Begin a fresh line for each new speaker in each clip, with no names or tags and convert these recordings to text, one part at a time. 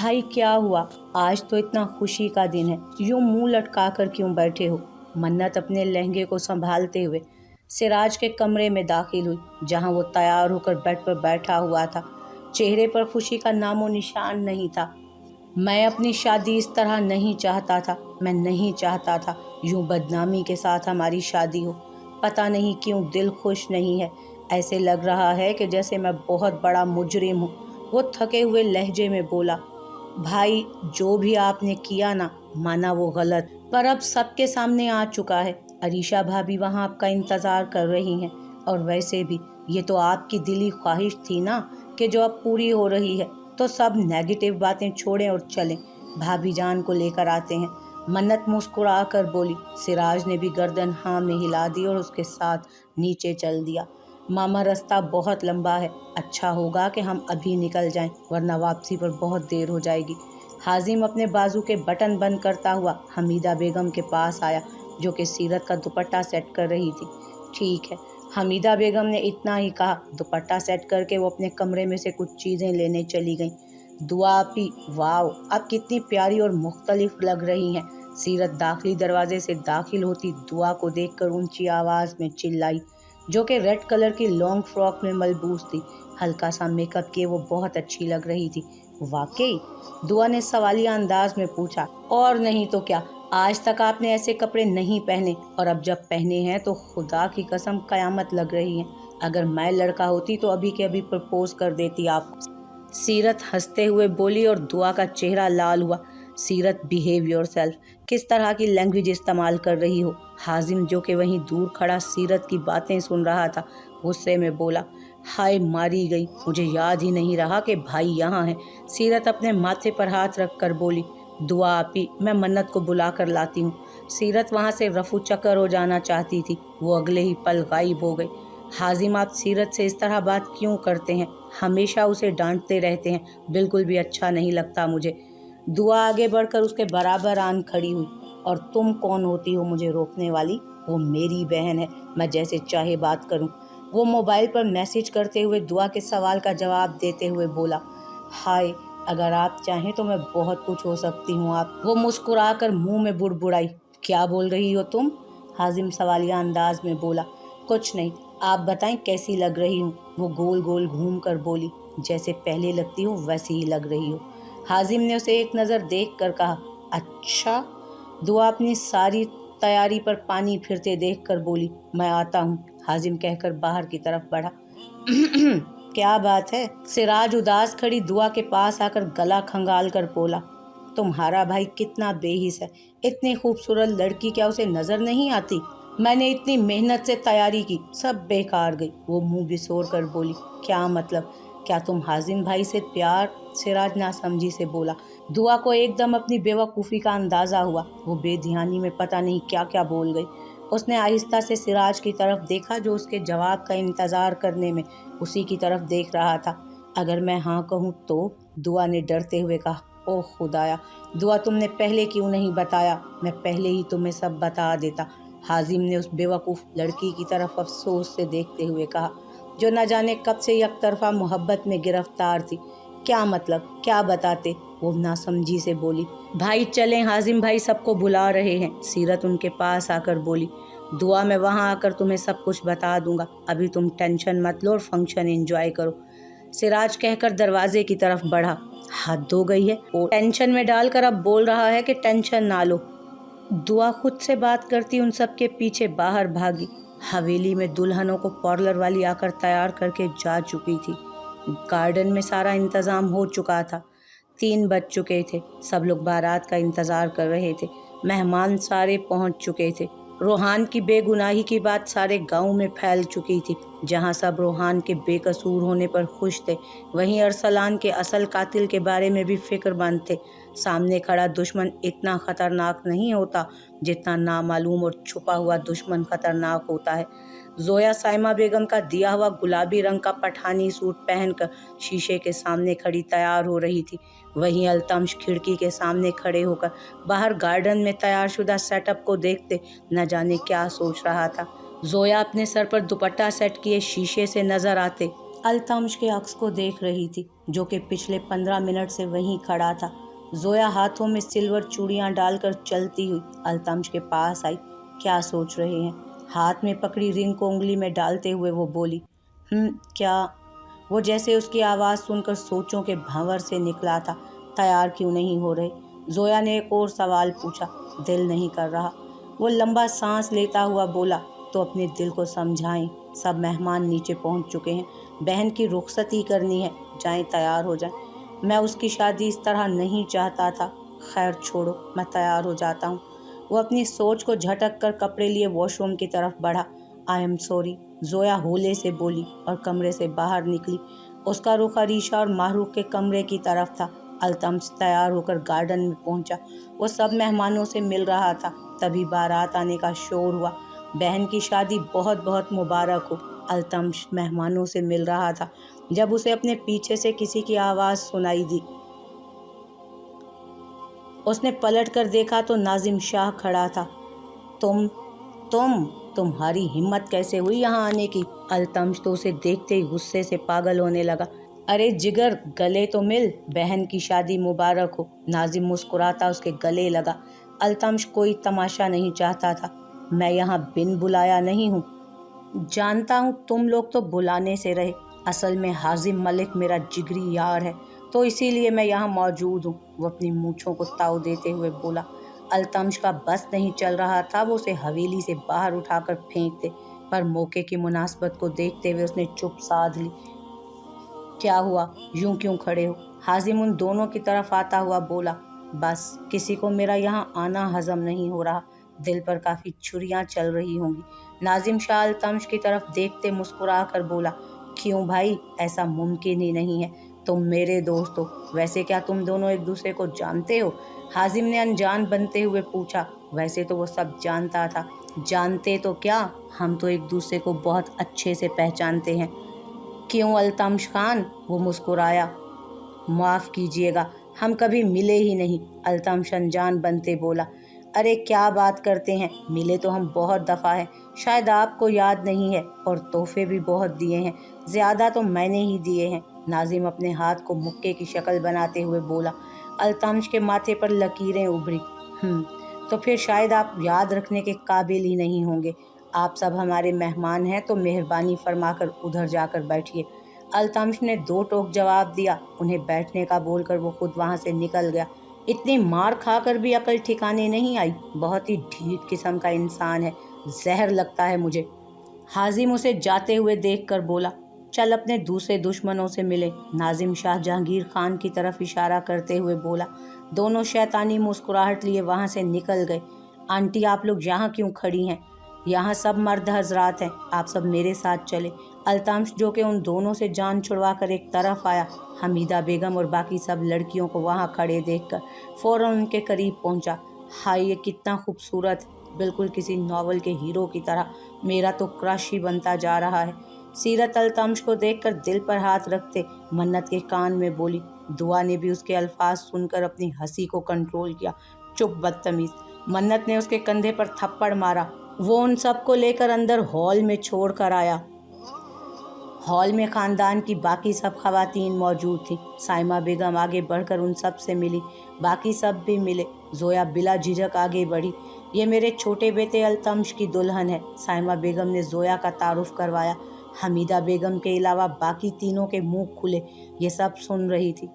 भाई क्या हुआ? आज तो इतना खुशी का दिन है, यूं मुंह लटका कर क्यों बैठे हो? मन्नत अपने लहंगे को संभालते हुए सिराज के कमरे में दाखिल हुई, जहां वो तैयार होकर बेड पर बैठा हुआ था। चेहरे पर खुशी का नामो निशान नहीं था। मैं अपनी शादी इस तरह नहीं चाहता था। मैं नहीं चाहता था यूं बदनामी के साथ हमारी शादी हो। पता नहीं क्यों दिल खुश नहीं है। ऐसे लग रहा है कि जैसे मैं बहुत बड़ा मुजरिम हूँ। वो थके हुए लहजे में बोला, भाई जो भी आपने किया ना, माना वो गलत, पर अब सबके सामने आ चुका है। अरीशा भाभी वहाँ आपका इंतज़ार कर रही हैं, और वैसे भी ये तो आपकी दिली ख्वाहिश थी ना, कि जो अब पूरी हो रही है। तो सब नेगेटिव बातें छोड़ें और चलें, भाभी जान को लेकर आते हैं। मन्नत मुस्कुरा कर बोली। सिराज ने भी गर्दन हाँ में हिला दी और उसके साथ नीचे चल दिया। मामा रास्ता बहुत लंबा है, अच्छा होगा कि हम अभी निकल जाएं, वरना वापसी पर बहुत देर हो जाएगी। हाजिम अपने बाजू के बटन बंद करता हुआ हमीदा बेगम के पास आया, जो कि सीरत का दुपट्टा सेट कर रही थी। ठीक है, हमीदा बेगम ने इतना ही कहा। दुपट्टा सेट करके वो अपने कमरे में से कुछ चीज़ें लेने चली गईं। दुआ आपी, वाओ, आप कितनी प्यारी और मुख्तलिफ लग रही हैं। सीरत दाखिली दरवाजे से दाखिल होती दुआ को देखकर ऊंची आवाज़ में चिल्लाई, जो कि रेड कलर की लॉन्ग फ्रॉक में मलबूस थी। हल्का सा मेकअप किए वो बहुत अच्छी लग रही थी। वाकई? दुआ ने सवालिया अंदाज में पूछा। और नहीं तो क्या, आज तक आपने ऐसे कपड़े नहीं पहने, और अब जब पहने हैं तो खुदा की कसम कयामत लग रही है। अगर मैं लड़का होती तो अभी के अभी प्रपोज कर देती आपको। सीरत हंसते हुए बोली और दुआ का चेहरा लाल हुआ। सीरत, बिहेव योरसेल्फ, किस तरह की लैंग्वेज इस्तेमाल कर रही हो? हाजिम, जो कि वहीं दूर खड़ा सीरत की बातें सुन रहा था, गुस्से में बोला। हाय मारी गई, मुझे याद ही नहीं रहा कि भाई यहाँ है। सीरत अपने माथे पर हाथ रख कर बोली। दुआ आपी, मैं मन्नत को बुला कर लाती हूँ। सीरत वहाँ से रफू चक्कर हो जाना चाहती थी, वो अगले ही पल गायब हो गई। हाजिम, आप सीरत से इस तरह बात क्यों करते हैं? हमेशा उसे डांटते रहते हैं, बिल्कुल भी अच्छा नहीं लगता मुझे। दुआ आगे बढ़कर उसके बराबर आन खड़ी हुई। और तुम कौन होती हो मुझे रोकने वाली? वो मेरी बहन है, मैं जैसे चाहे बात करूं। वो मोबाइल पर मैसेज करते हुए दुआ के सवाल का जवाब देते हुए बोला। हाय, अगर आप चाहें तो मैं बहुत कुछ हो सकती हूँ आप। वो मुस्कुराकर मुंह में बुड़बुड़ाई। क्या बोल रही हो तुम? हाजिम सवालिया अंदाज में बोला। कुछ नहीं, आप बताएं कैसी लग रही हूँ? वो गोल गोल घूम कर बोली। जैसे पहले लगती हो वैसी ही लग रही हो। हाजिम ने उसे एक नज़र देख कर कहा। अच्छा? दुआ अपनी सारी तैयारी पर पानी फिरते देख कर बोली। मैं आता हूँ, हाजिम कहकर बाहर की तरफ बढ़ा। क्या बात है? सिराज उदास खड़ी दुआ के पास आकर गला खंगाल कर बोला। तुम्हारा भाई कितना बेहिस है, इतनी खूबसूरत लड़की क्या उसे नजर नहीं आती? मैंने इतनी मेहनत से तैयारी की, सब बेकार गई। वो मुंह बिसोर कर बोली। क्या मतलब? क्या तुम हाजिम भाई से प्यार? सिराज नासमझी से बोला। दुआ को एकदम अपनी बेवकूफ़ी का अंदाज़ा हुआ। वो बेध्यानी में पता नहीं क्या क्या बोल गई। उसने आहिस्ता से सिराज की तरफ देखा, जो उसके जवाब का इंतज़ार करने में उसी की तरफ देख रहा था। अगर मैं हाँ कहूँ तो? दुआ ने डरते हुए कहा। ओह खुदाया, दुआ तुमने पहले क्यों नहीं बताया? मैं पहले ही तुम्हें सब बता देता। हाजिम ने उस बेवकूफ़ लड़की की तरफ अफसोस से देखते हुए कहा, जो न जाने कब से एक तरफा मोहब्बत में गिरफ्तार थी। क्या मतलब, क्या बताते? वो नासमझी से बोली। भाई चलें, हाजिम भाई सबको बुला रहे हैं। सीरत उनके पास आकर बोली। दुआ में वहाँ आकर तुम्हें सब कुछ बता दूंगा, अभी तुम टेंशन मत लो और फंक्शन एंजॉय करो, सिराज कहकर दरवाजे की तरफ बढ़ा। हद हो गई है, वो टेंशन में डालकर अब बोल रहा है कि टेंशन ना लो। दुआ खुद से बात करती उन सब के पीछे बाहर भागी। हवेली में दुल्हनों को पार्लर वाली आकर तैयार करके जा चुकी थी। गार्डन में सारा इंतज़ाम हो चुका था। 3 बज चुके थे। सब लोग बारात का इंतज़ार कर रहे थे। मेहमान सारे पहुंच चुके थे। रोहान की बेगुनाही की बात सारे गांव में फैल चुकी थी। जहां सब रोहान के बेकसूर होने पर खुश थे, वहीं अरसलान के असल कातिल के बारे में भी फिक्रमंद थे। सामने खड़ा दुश्मन इतना खतरनाक नहीं होता जितना नामालूम और छुपा हुआ दुश्मन खतरनाक होता है। जोया साइमा बेगम का दिया हुआ गुलाबी रंग का पठानी सूट पहनकर शीशे के सामने खड़ी तैयार हो रही थी। वहीं अल्तमश खिड़की के सामने खड़े होकर बाहर गार्डन में तैयारशुदा सेटअप को देखते न जाने क्या सोच रहा था। जोया अपने सर पर दुपट्टा सेट किए शीशे से नजर आते अल्तमश के अक्स को देख रही थी जो कि पिछले 15 मिनट से वहीं खड़ा था। जोया हाथों में सिल्वर चूड़ियां डालकर चलती हुई अल्तमश के पास आई। क्या सोच रहे हैं? हाथ में पकड़ी रिंग को उंगली में डालते हुए वो बोली। क्या? वो जैसे उसकी आवाज़ सुनकर सोचों के भंवर से निकला था। तैयार क्यों नहीं हो रहे? जोया ने एक और सवाल पूछा। दिल नहीं कर रहा। वो लंबा सांस लेता हुआ बोला। तो अपने दिल को समझाएं। सब मेहमान नीचे पहुंच चुके हैं। बहन की रुखसती करनी है। जाएं, तैयार हो जाएं। मैं उसकी शादी इस तरह नहीं चाहता था। खैर छोड़ो, मैं तैयार हो जाता हूँ। वो अपनी सोच को झटक कर कपड़े लिए वॉशरूम की तरफ बढ़ा। आई एम सॉरी, जोया होले से बोली और कमरे से बाहर निकली। उसका रुख अरीशा और माहरूख के कमरे की तरफ था। अल्तमश तैयार होकर गार्डन में पहुंचा। वो सब मेहमानों से मिल रहा था। तभी बारात आने का शोर हुआ। बहन की शादी बहुत बहुत मुबारक हो। अल्तमश मेहमानों से मिल रहा था जब उसे अपने पीछे से किसी की आवाज़ सुनाई दी। उसने पलट कर देखा तो नाजिम शाह खड़ा था। तुम्हारी हिम्मत कैसे हुई यहाँ आने की? अल्तमश तो उसे देखते ही गुस्से से पागल होने लगा। अरे जिगर, गले तो मिल। बहन की शादी मुबारक हो। नाजिम मुस्कुराता उसके गले लगा। अल्तमश कोई तमाशा नहीं चाहता था। मैं यहाँ बिन बुलाया नहीं हूँ। जानता हूँ तुम लोग तो बुलाने से रहे। असल में हाजिम मलिक मेरा जिगरी यार है, तो इसीलिए मैं यहाँ मौजूद हूँ। वो अपनी मूँछों को ताव देते हुए बोला। अल्तमश का बस नहीं चल रहा था। वो उसे हवेली से बाहर उठाकर फेंक दे, पर मौके की मुनासबत को देखते हुए उसने चुप साध ली। क्या हुआ? यूं क्यों खड़े हो? हाजिम उन दोनों की तरफ आता हुआ बोला। बस, किसी को मेरा यहाँ आना हजम नहीं हो रहा। दिल पर काफ़ी छुरियाँ चल रही होंगी। नाजिम शाह अल्तमश की तरफ देखते मुस्कुरा कर बोला। क्यों भाई, ऐसा मुमकिन ही नहीं है। तुम मेरे दोस्त हो। वैसे क्या तुम दोनों एक दूसरे को जानते हो? हाजिम ने अनजान बनते हुए पूछा। वैसे तो वो सब जानता था। जानते तो क्या, हम तो एक दूसरे को बहुत अच्छे से पहचानते हैं। क्यों अल्तमश खान? वो मुस्कुराया। माफ़ कीजिएगा, हम कभी मिले ही नहीं। अल्तमश अनजान बनते बोला। अरे क्या बात करते हैं, मिले तो हम बहुत दफ़ा हैं। शायद आपको याद नहीं है। और तोहफे भी बहुत दिए हैं। ज़्यादा तो मैंने ही दिए हैं। नाजिम अपने हाथ को मुक्के की शक्ल बनाते हुए बोला। अल्तमश के माथे पर लकीरें उभरी। तो फिर शायद आप याद रखने के काबिल ही नहीं होंगे। आप सब हमारे मेहमान हैं, तो मेहरबानी फरमाकर उधर जाकर बैठिए। अल्तमश ने दो टोक जवाब दिया। उन्हें बैठने का बोलकर वो खुद वहाँ से निकल गया। इतनी मार खाकर भी अकल ठिकाने नहीं आई। बहुत ही ढीठ किस्म का इंसान है। जहर लगता है मुझे। हाजिम उसे जाते हुए देखकर बोला। चल अपने दूसरे दुश्मनों से मिले। नाजिम शाह जहांगीर खान की तरफ इशारा करते हुए बोला। दोनों शैतानी मुस्कुराहट लिए वहाँ से निकल गए। आंटी, आप लोग यहाँ क्यों खड़ी हैं? यहाँ सब मर्द हजरात हैं। आप सब मेरे साथ चले। अल्तमश, जो कि उन दोनों से जान छुड़वा कर एक तरफ आया, हमीदा बेगम और बाकी सब लड़कियों को वहाँ खड़े देखकर फ़ौरन उनके करीब पहुँचा। हाय, ये कितना खूबसूरत है, बिल्कुल किसी नावल के हीरो की तरह। मेरा तो क्रश ही बनता जा रहा है। सीरत अल्तमश को देखकर दिल पर हाथ रखते मन्नत के कान में बोली। दुआ ने भी उसके अल्फाज सुनकर अपनी हंसी को कंट्रोल किया। चुप बदतमीज। मन्नत ने उसके कंधे पर थप्पड़ मारा। वो उन सबको लेकर अंदर हॉल में छोड़ कर आया। हॉल में ख़ानदान की बाकी सब खवातीन मौजूद थीं। साइमा बेगम आगे बढ़कर उन सब से मिली। बाकी सब भी मिले। जोया बिला झिझक आगे बढ़ी। ये मेरे छोटे बेटे अल्तमश की दुल्हन है। साइमा बेगम ने जोया का तारुफ करवाया। हमीदा बेगम के अलावा बाकी तीनों के मुंह खुले। ये सब सुन रही थी।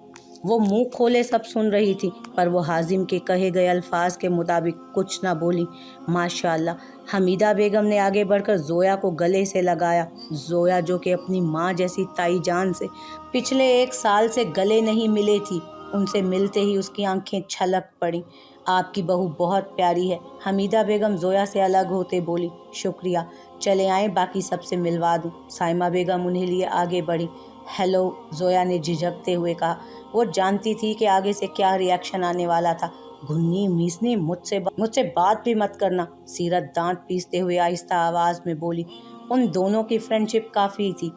वो मुंह खोले सब सुन रही थी, पर वो हाजिम के कहे गए अल्फाज के मुताबिक कुछ ना बोली। माशाअल्लाह। हमीदा बेगम ने आगे बढ़कर जोया को गले से लगाया। जोया, जो कि अपनी माँ जैसी ताई जान से पिछले 1 साल से गले नहीं मिले थी, उनसे मिलते ही उसकी आंखें छलक पड़ी। आपकी बहू बहुत प्यारी है। हमीदा बेगम जोया से अलग होते बोली। शुक्रिया, चले आए, बाकी सबसे मिलवा दूँ। साइमा बेगम उन्हें लिए आगे बढ़ी। हेलो, जोया ने झिझकते हुए कहा। वो जानती थी कि आगे से क्या रिएक्शन आने वाला था। घुन्नी मीसनी, मुझसे बात भी मत करना। सीरत दांत पीसते हुए आहिस्ता आवाज़ में बोली। उन दोनों की फ्रेंडशिप काफ़ी थी।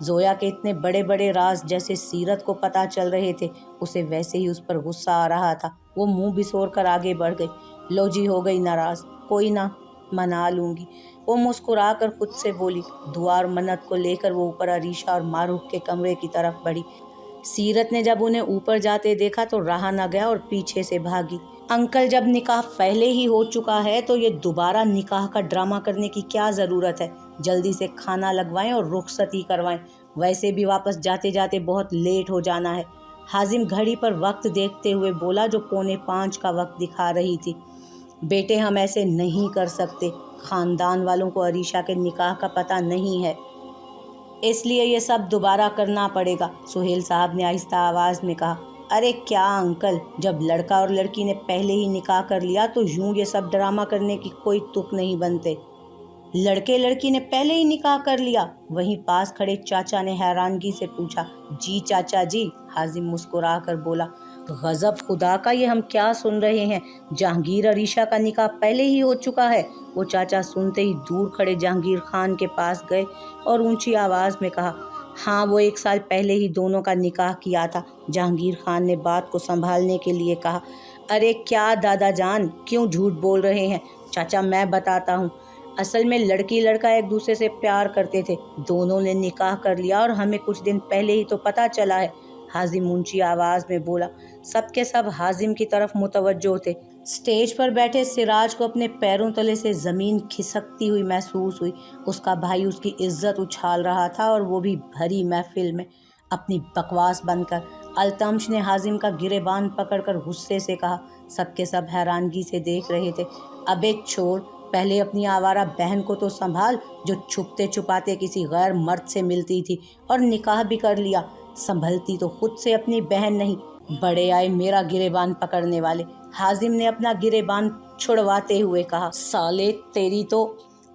जोया के इतने बड़े बड़े राज जैसे सीरत को पता चल रहे थे, उसे वैसे ही उस पर गुस्सा आ रहा था। वो मुंह बिसोर कर आगे बढ़ गई। लो जी, हो गई नाराज़। कोई ना, मना लूँगी। वो मुस्कुरा कर खुद से बोली। दुआ और मन्नत को लेकर वो ऊपर अरीशा और मारूफ के कमरे की तरफ बढ़ी। सीरत ने जब उन्हें ऊपर जाते देखा तो रहा न गया और पीछे से भागी। अंकल, जब निकाह पहले ही हो चुका है तो ये दोबारा निकाह का ड्रामा करने की क्या ज़रूरत है? जल्दी से खाना लगवाएं और रुखसती करवाएं। वैसे भी वापस जाते जाते बहुत लेट हो जाना है। हाजिम घड़ी पर वक्त देखते हुए बोला, जो 4:45 का वक्त दिखा रही थी। बेटे, हम ऐसे नहीं कर सकते। ख़ानदान वालों को अरीशा के निकाह का पता नहीं है, इसलिए ये सब दोबारा करना पड़ेगा, सुहेल साहब ने आहिस्ता आवाज़ में कहा। अरे क्या अंकल, जब लड़का और लड़की ने पहले ही निकाह कर लिया तो यूं ये सब ड्रामा करने की कोई तुक नहीं बनते। लड़के लड़की ने पहले ही निकाह कर लिया? वहीं पास खड़े चाचा ने हैरानगी से पूछा। जी चाचा जी, हाजिम मुस्कुरा कर बोला। गजब खुदा का, ये हम क्या सुन रहे हैं? जहांगीर अरीशा का निकाह पहले ही हो चुका है। वो चाचा सुनते ही दूर खड़े जहांगीर खान के पास गए और ऊंची आवाज़ में कहा, हाँ, वो 1 साल पहले ही दोनों का निकाह किया था। जहांगीर खान ने बात को संभालने के लिए कहा। अरे क्या दादा जान, क्यों झूठ बोल रहे हैं? चाचा, मैं बताता हूँ। असल में लड़की लड़का एक दूसरे से प्यार करते थे। दोनों ने निकाह कर लिया और हमें कुछ दिन पहले ही तो पता चला है, हाजिम ऊंची आवाज़ में बोला। सबके सब हाजिम की तरफ मुतवज्जो थे। स्टेज पर बैठे सिराज को अपने पैरों तले से ज़मीन खिसकती हुई महसूस हुई। उसका भाई उसकी इज्जत उछाल रहा था और वो भी भरी महफिल में। अपनी बकवास बंद कर, अल्तमश ने हाजिम का गिरेबान पकड़कर गुस्से से कहा। सबके सब हैरानगी से देख रहे थे। अबे छोड़, पहले अपनी आवारा बहन को तो संभाल, जो छुपते छुपाते किसी गैर मर्द से मिलती थी और निकाह भी कर लिया। संभलती तो खुद से अपनी बहन नहीं, बड़े आए मेरा गिरेबान पकड़ने वाले। हाजिम ने अपना गिरेबान छुड़वाते हुए कहा। साले तेरी तो।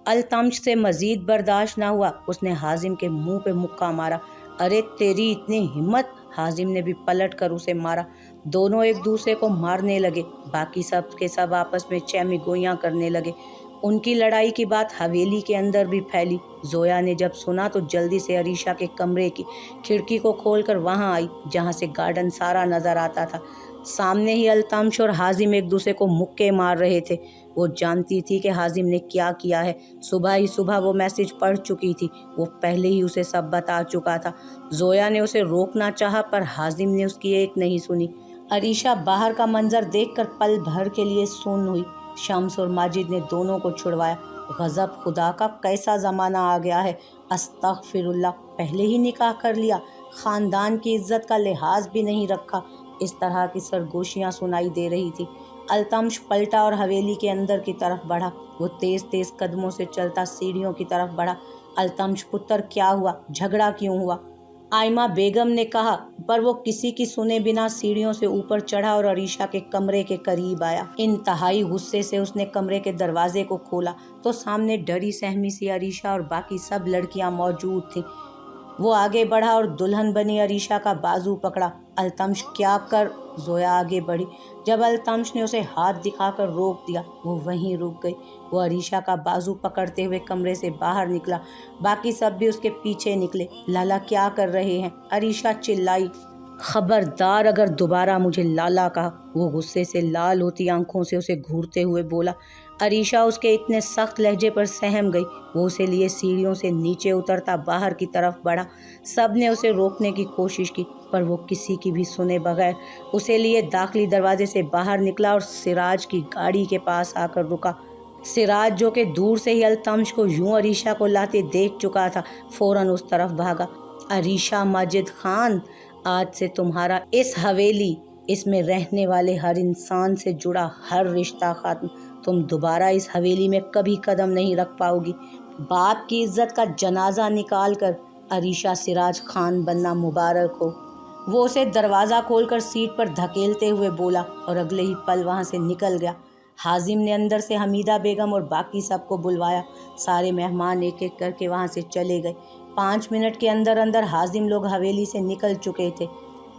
अल्तमश से मजीद बर्दाश्त ना हुआ, उसने हाजिम के मुंह पे मुक्का मारा। अरे तेरी इतनी हिम्मत! हाजिम ने भी पलट कर उसे मारा। दोनों एक दूसरे को मारने लगे। बाकी सब के सब आपस में चैमी गोइयां करने लगे। उनकी लड़ाई की बात हवेली के अंदर भी फैली। जोया ने जब सुना तो जल्दी से अरीशा के कमरे की खिड़की को खोलकर वहां आई, जहां से गार्डन सारा नजर आता था। सामने ही अल्तमश और हाजिम एक दूसरे को मुक्के मार रहे थे। वो जानती थी कि हाजिम ने क्या किया है। सुबह ही सुबह वो मैसेज पढ़ चुकी थी। वो पहले ही उसे सब बता चुका था। जोया ने उसे रोकना चाहा पर हाजिम ने उसकी एक नहीं सुनी। अरीशा बाहर का मंजर देखकर पल भर के लिए सुन्न हुई। शम्स और माजिद ने दोनों को छुड़वाया। गजब खुदा का, कैसा ज़माना आ गया है। अस्तगफिरुल्लाह, पहले ही निकाह कर लिया, ख़ानदान की इज्जत का लिहाज भी नहीं रखा। इस तरह की सरगोशियाँ सुनाई दे रही थी। अल्तमश पलटा और हवेली के अंदर की तरफ बढ़ा। वो तेज़ तेज़ कदमों से चलता सीढ़ियों की तरफ बढ़ा। अल्तमश पुत्र, क्या हुआ? झगड़ा क्यों हुआ? आयमा बेगम ने कहा, पर वो किसी की सुने बिना सीढ़ियों से ऊपर चढ़ा और अरीशा के कमरे के करीब आया। इंतहाई गुस्से से उसने कमरे के दरवाजे को खोला तो सामने डरी सहमी सी अरीशा और बाकी सब लड़कियां मौजूद थीं। वो आगे बढ़ा और दुल्हन बनी अरीशा का बाजू पकड़ा। अल्तमश, क्या कर? जोया आगे बढ़ी। जब अल्तमश ने उसे हाथ दिखाकर रोक दिया, वो वहीं रुक गई। वो अरीशा का बाजू पकड़ते हुए कमरे से बाहर निकला। बाकी सब भी उसके पीछे निकले। लाला क्या कर रहे हैं? अरीशा चिल्लाई। खबरदार, अगर दोबारा मुझे लाला कहा। वो गुस्से से लाल होती आंखों से उसे घूरते हुए बोला। अरीशा उसके इतने सख्त लहजे पर सहम गई। वो उसे लिए सीढ़ियों से नीचे उतरता बाहर की तरफ बढ़ा। सब ने उसे रोकने की कोशिश की पर वो किसी की भी सुने बगैर उसे लिए दाखिली दरवाजे से बाहर निकला और सिराज की गाड़ी के पास आकर रुका। सिराज, जो कि दूर से ही अल्तमश को यूं अरीशा को लाते देख चुका था, फौरन उस तरफ भागा। अरीशा, माजिद खान, आज से तुम्हारा इस हवेली, इसमें रहने वाले हर इंसान से जुड़ा हर रिश्ता खत्म। तुम दोबारा इस हवेली में कभी कदम नहीं रख पाओगी। बाप की इज्जत का जनाजा निकाल कर अरीशा सिराज खान बनना मुबारक हो। वो उसे दरवाज़ा खोलकर सीट पर धकेलते हुए बोला और अगले ही पल वहाँ से निकल गया। हाजिम ने अंदर से हमीदा बेगम और बाकी सबको बुलवाया। सारे मेहमान एक एक करके वहाँ से चले गए। 5 मिनट के अंदर अंदर हाजिम लोग हवेली से निकल चुके थे।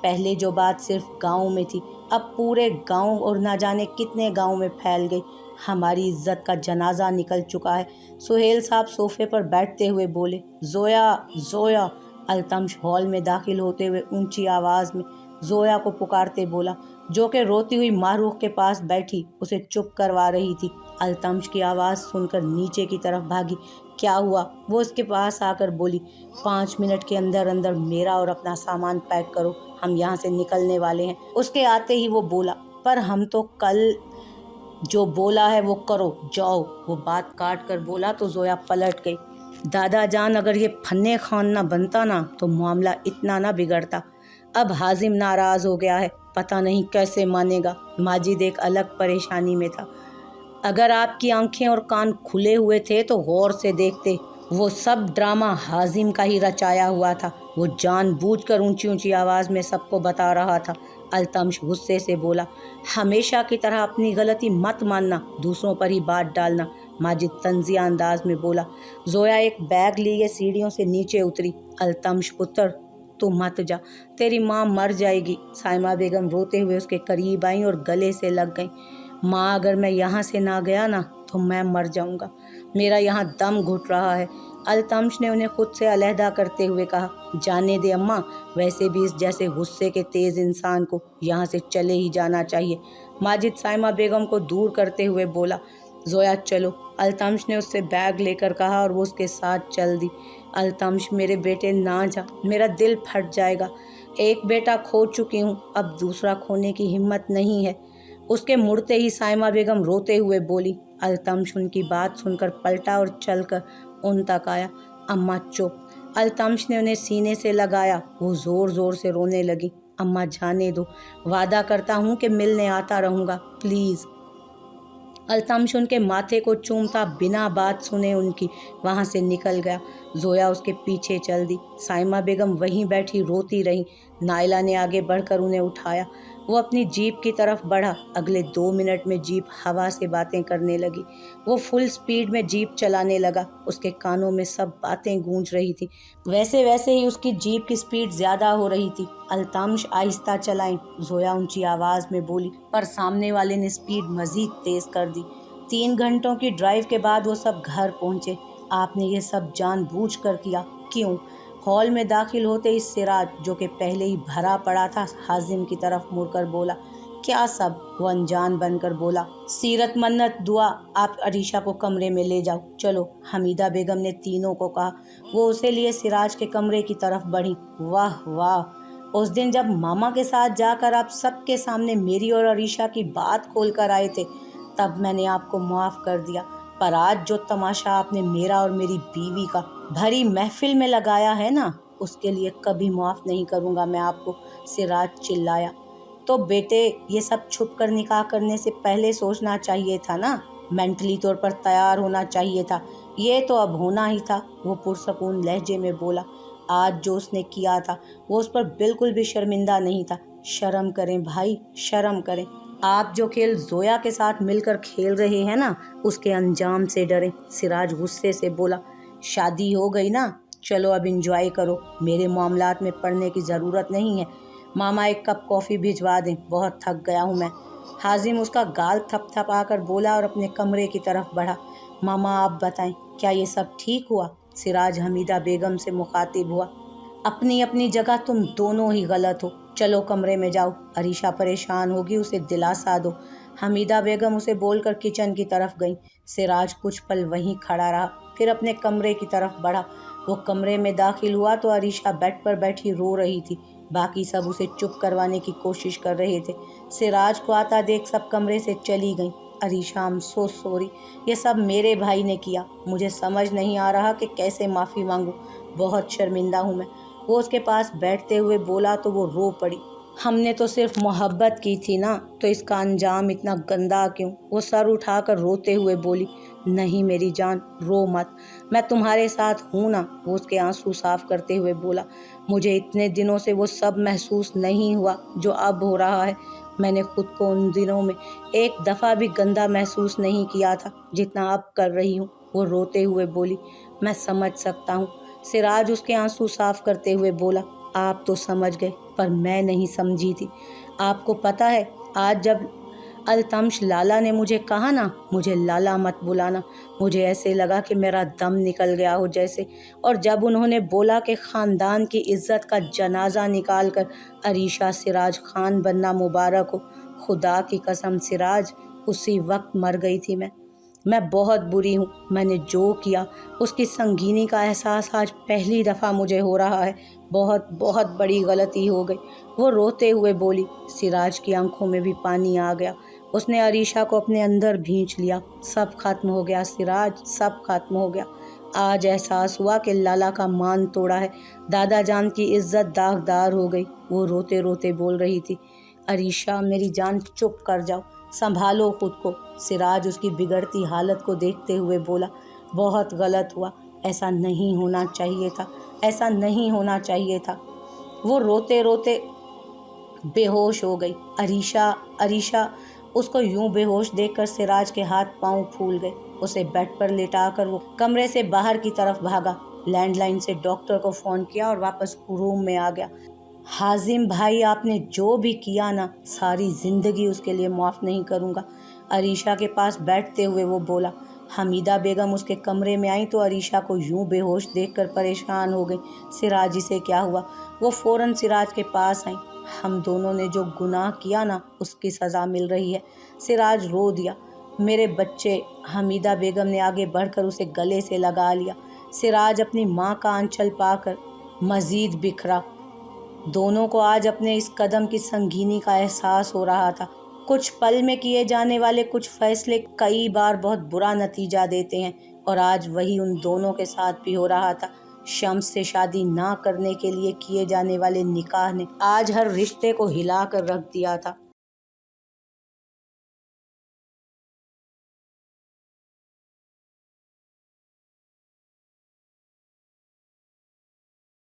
पहले जो बात सिर्फ गांव में थी, अब पूरे गांव और ना जाने कितने गांव में फैल गई। हमारी इज्जत का जनाजा निकल चुका है। सुहेल साहब सोफे पर बैठते हुए बोले। जोया, जोया! अल्तमश हॉल में दाखिल होते हुए ऊंची आवाज़ में जोया को पुकारते बोला। जो कि रोती हुई मारूख के पास बैठी उसे चुप करवा रही थी। अल्तमश की आवाज़ सुनकर नीचे की तरफ भागी। क्या हुआ? वो उसके पास आकर बोली। 5 मिनट के अंदर अंदर मेरा और अपना सामान पैक करो, हम यहाँ से निकलने वाले हैं। उसके आते ही वो बोला, पर हम तो कल जो बोला है वो करो, जाओ। वो बात काट कर बोला तो जोया पलट गई। दादा जान, अगर ये फन्ने खान ना बनता ना तो मामला इतना ना बिगड़ता। अब हाजिम नाराज़ हो गया है, पता नहीं कैसे मानेगा। माजिद एक अलग परेशानी में था। अगर आपकी आंखें और कान खुले हुए थे तो गौर से देखते, वो सब ड्रामा हाजिम का ही रचाया हुआ था। वो जानबूझकर ऊंची ऊंची आवाज़ में सबको बता रहा था। अल्तमश गुस्से से बोला, हमेशा की तरह अपनी गलती मत मानना, दूसरों पर ही बात डालना। माजिद तंजिया अंदाज में बोला। जोया एक बैग लिए सीढ़ियों से नीचे उतरी। अल्तमश पुत्र, तू मत जा, तेरी माँ मर जाएगी। साइमा बेगम रोते हुए उसके करीब आई और गले से लग गई। माँ, अगर मैं यहाँ से ना गया ना तो मैं मर जाऊँगा, मेरा यहाँ दम घुट रहा है। अल्तमश ने उन्हें खुद से अलहदा करते हुए कहा। जाने दे अम्मा, वैसे भी इस जैसे गुस्से के तेज़ इंसान को यहाँ से चले ही जाना चाहिए। माजिद साइमा बेगम को दूर करते हुए बोला। जोया चलो, अल्तमश ने उससे बैग लेकर कहा और वो उसके साथ चल दी। अल्तमश मेरे बेटे ना जा, मेरा दिल फट जाएगा। एक बेटा खो चुकी हूँ, अब दूसरा खोने की हिम्मत नहीं है। उसके मुड़ते ही साइमा बेगम रोते हुए बोली। अल्तमश उनकी बात सुनकर पलटा और चलकर उन तक आया। अम्मा चुप। अल्तमश ने उन्हें सीने से लगाया। वो ज़ोर ज़ोर से रोने लगी। अम्मा जाने दो, वादा करता हूँ कि मिलने आता रहूँगा, प्लीज़। अल्तमश उनके माथे को चूमता बिना बात सुने उनकी वहाँ से निकल गया। जोया उसके पीछे चल दी। साइमा बेगम वहीं बैठी रोती रही। नाइला ने आगे बढ़कर उन्हें उठाया। वो अपनी जीप की तरफ बढ़ा। अगले 2 मिनट में जीप हवा से बातें करने लगी। वो फुल स्पीड में जीप चलाने लगा। उसके कानों में सब बातें गूंज रही थी। वैसे वैसे ही उसकी जीप की स्पीड ज़्यादा हो रही थी। अल्तमश आहिस्ता चलाएं, जोया ऊंची आवाज़ में बोली, पर सामने वाले ने स्पीड मज़ीद तेज़ कर दी। 3 घंटों की ड्राइव के बाद वो सब घर पहुँचे। आपने ये सब जानबूझकर किया, क्यों? हॉल में दाखिल होते ही सिराज, जो कि पहले ही भरा पड़ा था, हाजिम की तरफ मुड़कर बोला। क्या सब? वो अनजान बनकर बोला। सीरत, मन्नत, दुआ, आप अरीशा को कमरे में ले जाओ, चलो। हमीदा बेगम ने तीनों को कहा। वो उसे लिए सिराज के कमरे की तरफ बढ़ी। वाह वाह, उस दिन जब मामा के साथ जाकर आप सबके सामने मेरी और अरीशा की बात खोल कर आए थे, तब मैंने आपको माफ़ कर दिया, पर आज जो तमाशा आपने मेरा और मेरी बीवी का भरी महफिल में लगाया है ना, उसके लिए कभी माफ़ नहीं करूँगा मैं आपको। सिराज चिल्लाया। तो बेटे, ये सब छुप कर निकाह करने से पहले सोचना चाहिए था ना, मेंटली तौर पर तैयार होना चाहिए था। ये तो अब होना ही था। वो पुरसकून लहजे में बोला। आज जो उसने किया था वो उस पर बिल्कुल भी शर्मिंदा नहीं था। शर्म करें भाई, शर्म करें। आप जो खेल जोया के साथ मिलकर खेल रहे हैं ना, उसके अंजाम से डरें। सिराज गुस्से से बोला। शादी हो गई ना, चलो अब इंजॉय करो, मेरे मामलात में पड़ने की ज़रूरत नहीं है। मामा एक कप कॉफ़ी भिजवा दें, बहुत थक गया हूँ मैं। हाजिम उसका गाल थपथपा कर बोला और अपने कमरे की तरफ बढ़ा। मामा आप बताएं, क्या ये सब ठीक हुआ? सिराज हमीदा बेगम से मुखातिब हुआ। अपनी अपनी जगह तुम दोनों ही गलत हो, चलो कमरे में जाओ, अरीशा परेशान होगी, उसे दिलासा दो। हमीदा बेगम उसे बोलकर किचन की तरफ गई। सिराज कुछ पल वहीं खड़ा रहा, फिर अपने कमरे की तरफ बढ़ा। वो कमरे में दाखिल हुआ तो अरीशा बेड पर बैठी रो रही थी। बाकी सब उसे चुप करवाने की कोशिश कर रहे थे। सिराज को आता देख सब कमरे से चली गईं। Arisha, I am so sorry, ये सब मेरे भाई ने किया, मुझे समझ नहीं आ रहा कि कैसे माफ़ी मांगूं, बहुत शर्मिंदा हूँ मैं। वो उसके पास बैठते हुए बोला तो वो रो पड़ी। हमने तो सिर्फ मोहब्बत की थी ना, तो इसका अंजाम इतना गंदा क्यों? वो सर उठाकर रोते हुए बोली। नहीं मेरी जान, रो मत, मैं तुम्हारे साथ हूँ ना। वो उसके आंसू साफ करते हुए बोला। मुझे इतने दिनों से वो सब महसूस नहीं हुआ जो अब हो रहा है। मैंने खुद को उन दिनों में एक दफ़ा भी गंदा महसूस नहीं किया था जितना अब कर रही हूँ। वो रोते हुए बोली। मैं समझ सकता हूँ। सिराज उसके आंसू साफ करते हुए बोला। आप तो समझ गए, पर मैं नहीं समझी थी। आपको पता है, التمش لالا نے مجھے کہا نا مجھے لالا مت بلانا۔ مجھے ایسے لگا کہ میرا دم نکل گیا ہو جیسے۔ اور جب انہوں نے بولا کہ خاندان کی عزت کا جنازہ نکال کر عریشہ سراج خان بننا مبارک ہو، خدا کی قسم سراج، اسی وقت مر گئی تھی میں بہت بری ہوں۔ میں نے جو کیا اس کی سنگینی کا احساس آج پہلی دفعہ مجھے ہو رہا ہے۔ بہت بہت بڑی غلطی ہو گئی، وہ روتے ہوئے بولی۔ سراج کی آنکھوں میں بھی پانی آ گیا۔ اس نے عریشہ کو اپنے اندر بھینچ لیا۔ سب ختم ہو گیا سراج، سب ختم ہو گیا۔ آج احساس ہوا کہ لالا کا مان توڑا ہے، دادا جان کی عزت داغدار ہو گئی۔ وہ روتے روتے بول رہی تھی، عریشہ میری جان چپ کر جاؤ، سنبھالو خود کو۔ سراج اس کی بگڑتی حالت کو دیکھتے ہوئے بولا، بہت غلط ہوا، ایسا نہیں ہونا چاہیے تھا، ایسا نہیں ہونا چاہیے تھا۔ وہ روتے روتے بے ہوش ہو گئی۔ عریشہ عریشہ، اس کو یوں بے ہوش دیکھ کر سراج کے ہاتھ پاؤں پھول گئے۔ اسے بیڈ پر لٹا کر وہ کمرے سے باہر کی طرف بھاگا، لینڈ لائن سے ڈاکٹر کو فون کیا اور واپس روم میں آ گیا۔ حازم بھائی، آپ نے جو بھی کیا نا، ساری زندگی اس کے لیے معاف نہیں کروں گا۔ عریشہ کے پاس بیٹھتے ہوئے وہ بولا۔ حمیدہ بیگم اس کے کمرے میں آئیں تو عریشہ کو یوں بے ہوش دیکھ کر پریشان ہو گئی۔ سراج اسے کیا ہوا؟ وہ فوراً سراج کے پاس آئیں۔ ہم دونوں نے جو گناہ کیا نا، اس کی سزا مل رہی ہے۔ سراج رو دیا۔ میرے بچے، حمیدہ بیگم نے آگے بڑھ کر اسے گلے سے لگا لیا۔ سراج اپنی ماں کا آنچل پا کر مزید بکھرا۔ دونوں کو آج اپنے اس قدم کی سنگینی کا احساس ہو رہا تھا۔ کچھ پل میں کیے جانے والے کچھ فیصلے کئی بار بہت برا نتیجہ دیتے ہیں، اور آج وہی ان دونوں کے ساتھ بھی ہو رہا تھا۔ شمس سے شادی نہ کرنے کے لیے کیے جانے والے نکاح نے آج ہر رشتے کو ہلا کر رکھ دیا تھا۔